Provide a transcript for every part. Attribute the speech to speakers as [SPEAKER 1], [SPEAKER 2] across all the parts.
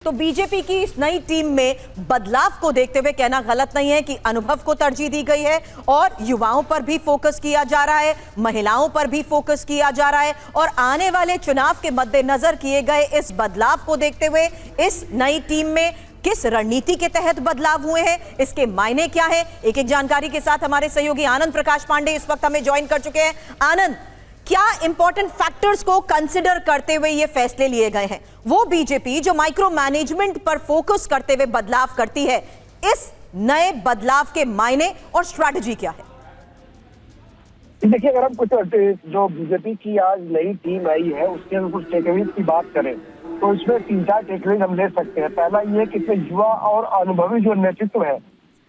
[SPEAKER 1] तो बीजेपी की इस नई टीम में बदलाव को देखते हुए कहना गलत नहीं है कि अनुभव को तरजीह दी गई है और युवाओं पर भी फोकस किया जा रहा है, महिलाओं पर भी फोकस किया जा रहा है और आने वाले चुनाव के मद्देनजर किए गए इस बदलाव को देखते हुए इस नई टीम में किस रणनीति के तहत बदलाव हुए हैं, इसके मायने क्या है, एक एक जानकारी के साथ हमारे सहयोगी आनंद प्रकाश पांडे इस वक्त हमें ज्वाइन कर चुके हैं। आनंद, क्या इंपॉर्टेंट फैक्टर्स को कंसिडर करते हुए ये फैसले लिए गए हैं? वो बीजेपी जो माइक्रो मैनेजमेंट पर फोकस करते हुए बदलाव करती है, इस नए बदलाव के मायने और स्ट्रैटेजी क्या है?
[SPEAKER 2] देखिए, अगर हम कुछ जो बीजेपी की आज नई टीम आई है उसके अगर कुछ टेकअवेज की बात करें तो इसमें 3-4 टेकअवेज हम ले सकते हैं। पहला ये कि इसमें युवा और अनुभवी जो नेतृत्व है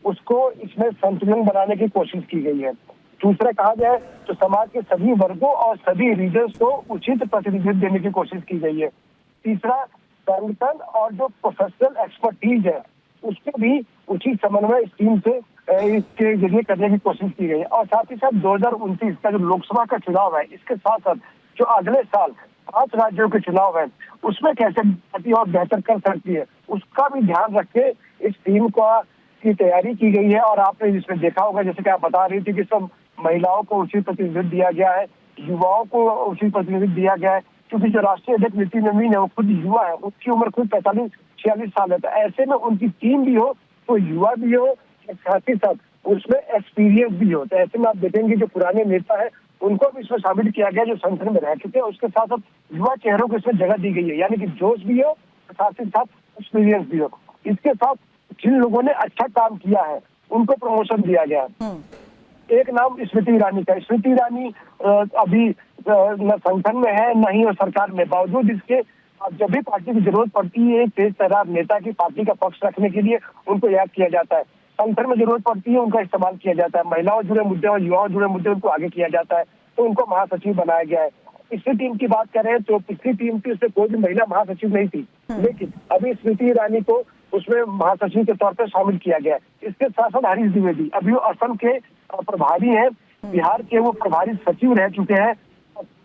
[SPEAKER 2] उसको इसमें संतुलन बनाने की कोशिश की गई है। दूसरा कहा जाए तो समाज के सभी वर्गों और सभी रीजन्स को उचित प्रतिनिधित्व देने की कोशिश की गई है। तीसरा, संगठन और जो प्रोफेशनल एक्सपर्टीज है उसके भी उचित समन्वय इस टीम से इसके जरिए करने की कोशिश की गई है। और साथ ही साथ 2029 का जो लोकसभा का चुनाव है, इसके साथ साथ जो अगले साल 5 राज्यों के चुनाव है उसमें कैसे पार्टी और बेहतर कर सकती है उसका भी ध्यान रख के इस टीम की तैयारी की गई है। और आपने इसमें देखा होगा, जैसे कि आप बता रही थी कि सब महिलाओं को उचित प्रतिनिधित्व दिया गया है, युवाओं को उचित प्रतिनिधित्व दिया गया है, क्योंकि जो राष्ट्रीय अध्यक्ष नितिन नवीन है वो खुद युवा है, उसकी उम्र खुद 45-46 साल है। तो ऐसे में उनकी टीम भी हो तो युवा भी हो, साथ ही साथ उसमें एक्सपीरियंस भी हो। तो ऐसे में आप देखेंगे जो पुराने नेता है उनको भी इसमें शामिल किया गया जो संगठन में रह चुके हैं, उसके साथ साथ युवा चेहरों को इसमें जगह दी गई है, यानी कि जोश भी हो साथ ही साथ एक्सपीरियंस भी हो। इसके साथ जिन लोगों ने अच्छा काम किया है उनको प्रमोशन दिया गया। एक नाम स्मृति ईरानी का। स्मृति ईरानी अभी न संगठन में है न ही सरकार में, बावजूद इसके जब भी पार्टी की जरूरत पड़ती है एक तेज तर्रार नेता की पार्टी का पक्ष रखने के लिए उनको याद किया जाता है। संगठन में जरूरत पड़ती है उनका इस्तेमाल किया जाता है, महिलाओं जुड़े मुद्दे और युवाओं जुड़े मुद्दे उनको आगे किया जाता है, तो उनको महासचिव बनाया गया है। पिछली टीम की बात करें तो पिछली टीम की उसमें कोई भी महिला महासचिव नहीं थी, लेकिन अभी स्मृति ईरानी को उसमें महासचिव के तौर पर शामिल किया गया है। इसके साथ साथ हरीश द्विवेदी अभी वो असम के प्रभारी हैं, बिहार के वो प्रभारी सचिव रह चुके हैं,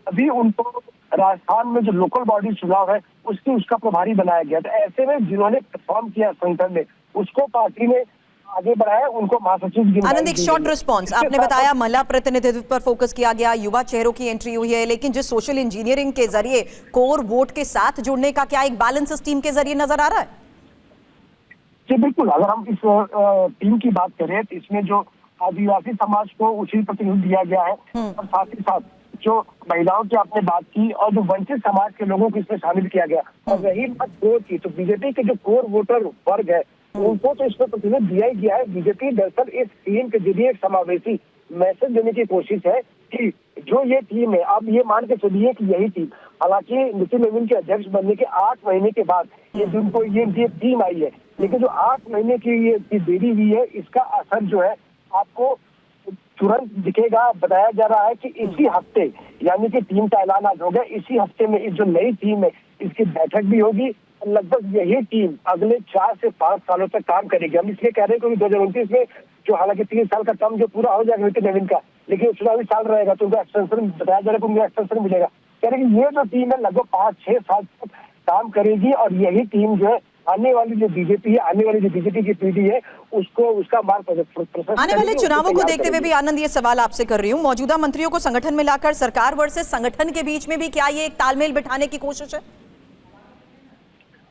[SPEAKER 2] अभी उनको राजस्थान में जो लोकल बॉडी चुनाव है उसका प्रभारी बनाया गया। तो ऐसे में जिन्होंने परफॉर्म किया संगठन में उसको पार्टी ने आगे बढ़ाया, उनको महासचिव।
[SPEAKER 1] आनंद, एक शॉर्ट रिस्पॉन्स। आपने बताया महिला प्रतिनिधित्व पर फोकस किया गया, युवा चेहरों की एंट्री हुई है, लेकिन जिस सोशल इंजीनियरिंग के जरिए कोर वोट के साथ जुड़ने का क्या एक बैलेंस इस टीम के जरिए नजर आ रहा है?
[SPEAKER 2] जी बिल्कुल, अगर हम इस टीम की बात करें तो इसमें जो आदिवासी समाज को उचित प्रतिनिधित्व दिया गया है और साथ ही साथ जो महिलाओं की आपने बात की और जो वंचित समाज के लोगों को इसमें शामिल किया गया। और रही बात कोर की, तो बीजेपी के जो कोर वोटर वर्ग है उनको तो इसमें प्रतिनिधित्व दिया ही गया है। बीजेपी दरअसल इस टीम के जरिए एक समावेशी मैसेज देने की कोशिश है कि जो ये टीम है, अब ये मान के चलिए कि यही टीम, हालांकि नितिन नवीन के अध्यक्ष बनने के 8 महीने के बाद ये जिनको ये टीम आई है, लेकिन जो 8 महीने की ये देरी हुई है इसका असर जो है आपको तुरंत दिखेगा। बताया जा रहा है कि इसी हफ्ते, यानी कि टीम का ऐलान आज हो गया, इसी हफ्ते में इस जो नई टीम है इसकी बैठक भी होगी। लगभग यही टीम अगले 4 से 5 सालों तक काम करेगी। हम इसलिए कह रहे हैं क्योंकि 2029 में जो हालांकि 3 साल का टर्म जो पूरा हो जाएगा नितिन नवीन का, लेकिन चुनावी साल रहेगा तो उनका एक्सटेंशन बताया जा रहा है कि उनका एक्सटेंशन मिलेगा। कह रहे कि ये जो टीम है लगभग 5-6 साल तक काम करेगी और यही टीम जो है आने वाली जो बीजेपी है, आने वाली जो बीजेपी की पीढ़ी है उसका मार्ग
[SPEAKER 1] आने वाले चुनावों को देखते हुए भी आनंद ये सवाल आपसे कर रही हूँ, मौजूदा मंत्रियों को संगठन में लाकर सरकार वर्सेस संगठन के बीच में भी क्या ये एक तालमेल बिठाने की कोशिश है?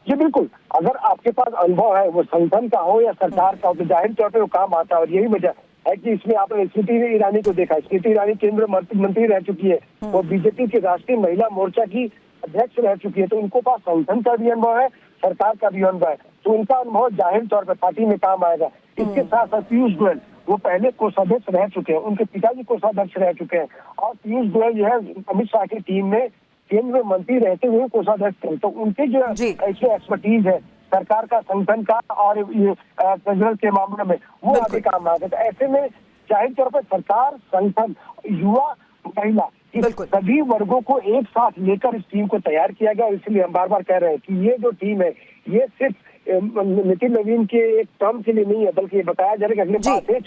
[SPEAKER 2] जी बिल्कुल, अगर आपके पास अनुभव है वो संगठन का हो या सरकार का हो तो जाहिर तौर पर वो काम आता है। और यही वजह है कि इसमें आपने स्मृति ईरानी को देखा। स्मृति ईरानी केंद्रीय मंत्री रह चुकी है और बीजेपी की राष्ट्रीय महिला मोर्चा की अध्यक्ष रह चुकी है, तो उनको पास संगठन का भी अनुभव है, सरकार का भी अनुभव है, तो उनका अनुभव जाहिर तौर पर पार्टी में काम आएगा। इसके साथ साथ पीयूष गोयल वो पहले कोषाध्यक्ष रह चुके हैं, उनके पिताजी कोषाध्यक्ष रह चुके हैं और पीयूष गोयल जो है अमित शाह की टीम में केंद्रीय मंत्री रहते हुए कोषाध्यक्ष थे, तो उनके जो ऐसे एक्सपर्टीज है सरकार का, संगठन का और ये ट्रेजरर के मामले में वो आगे काम आएगा। तो ऐसे में जाहिर तौर पर सरकार, संगठन, युवा, महिला सभी वर्गों को एक साथ लेकर इस टीम को तैयार किया गया। और इसलिए हम बार बार कह रहे हैं कि ये जो टीम है ये सिर्फ नितिन नवीन के एक टर्म के लिए नहीं है, बल्कि ये बताया जा रहा है कि अगले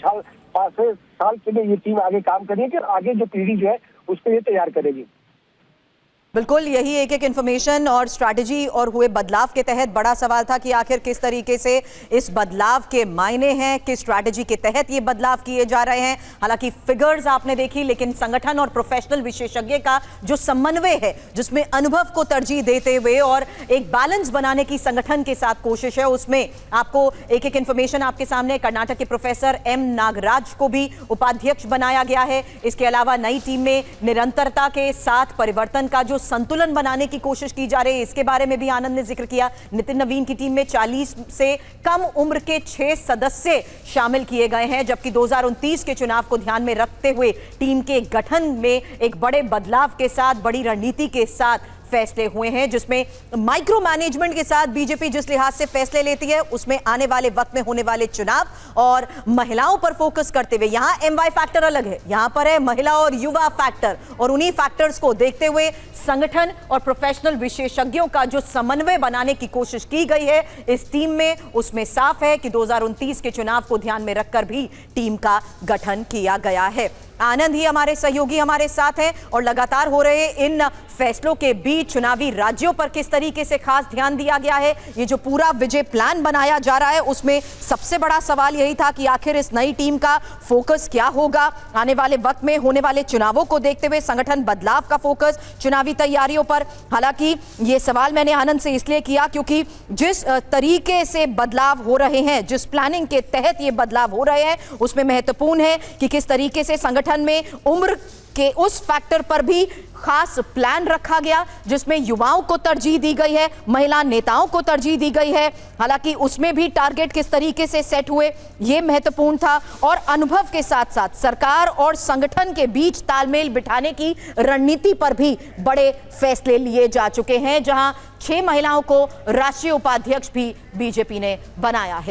[SPEAKER 2] 5 साल के लिए ये टीम आगे काम करेगी और आगे जो पीढ़ी जो है उसको ये तैयार करेगी।
[SPEAKER 1] बिल्कुल, यही एक एक इन्फॉर्मेशन और स्ट्रैटेजी और हुए बदलाव के तहत बड़ा सवाल था कि आखिर किस तरीके से इस बदलाव के मायने हैं, किस स्ट्रैटेजी के तहत ये बदलाव किए जा रहे हैं। हालांकि फिगर्स आपने देखी, लेकिन संगठन और प्रोफेशनल विशेषज्ञ का जो समन्वय है, जिसमें अनुभव को तरजीह देते हुए और एक बैलेंस बनाने की संगठन के साथ कोशिश है, उसमें आपको एक एक इन्फॉर्मेशन आपके सामने। कर्नाटक के प्रोफेसर एम नागराज को भी उपाध्यक्ष बनाया गया है। इसके अलावा नई टीम में निरंतरता के साथ परिवर्तन का जो संतुलन बनाने की कोशिश की जा रही है, इसके बारे में भी आनंद ने जिक्र किया। नितिन नवीन की टीम में 40 से कम उम्र के 6 सदस्य शामिल किए गए हैं, जबकि 2029 के चुनाव को ध्यान में रखते हुए टीम के गठन में एक बड़े बदलाव के साथ, बड़ी रणनीति के साथ फैसले हुए हैं, जिसमें माइक्रो मैनेजमेंट के साथ बीजेपी जिस लिहाज से फैसले लेती है, उसमें आने वाले वक्त में होने वाले चुनाव और महिलाओं पर फोकस करते हुए, यहां एमवाई फैक्टर अलग है, यहां पर है महिला और युवा फैक्टर, और उन्हीं फैक्टर्स को देखते हुए संगठन और प्रोफेशनल विशेषज्ञों का जो समन्वय बनाने की कोशिश की गई है इस टीम में, उसमें साफ है कि 2029 के चुनाव को ध्यान में रखकर भी टीम का गठन किया गया है। आनंद ही हमारे सहयोगी हमारे साथ हैं और लगातार हो रहे इन फैसलों के बीच चुनावी राज्यों पर किस तरीके से खास ध्यान दिया गया है, ये जो पूरा विजय प्लान बनाया जा रहा है, उसमें सबसे बड़ा सवाल यही था कि आखिर इस नई टीम का फोकस क्या होगा। आने वाले वक्त में होने वाले चुनावों को देखते हुए संगठन बदलाव का फोकस चुनावी तैयारियों पर। हालांकि ये सवाल मैंने आनंद से इसलिए किया क्योंकि जिस तरीके से बदलाव हो रहे हैं, जिस प्लानिंग के तहत ये बदलाव हो रहे हैं, उसमें महत्वपूर्ण है कि किस तरीके से संगठन में उम्र के उस फैक्टर पर भी खास प्लान रखा गया, जिसमें युवाओं को तरजीह दी गई है, महिला नेताओं को तरजीह दी गई है। हालांकि उसमें भी टारगेट किस तरीके से सेट हुए, ये महत्वपूर्ण था। और अनुभव के साथ साथ सरकार और संगठन के बीच तालमेल बिठाने की रणनीति पर भी बड़े फैसले लिए जा चुके हैं, जहां 6 महिलाओं को राष्ट्रीय उपाध्यक्ष भी बीजेपी ने बनाया है।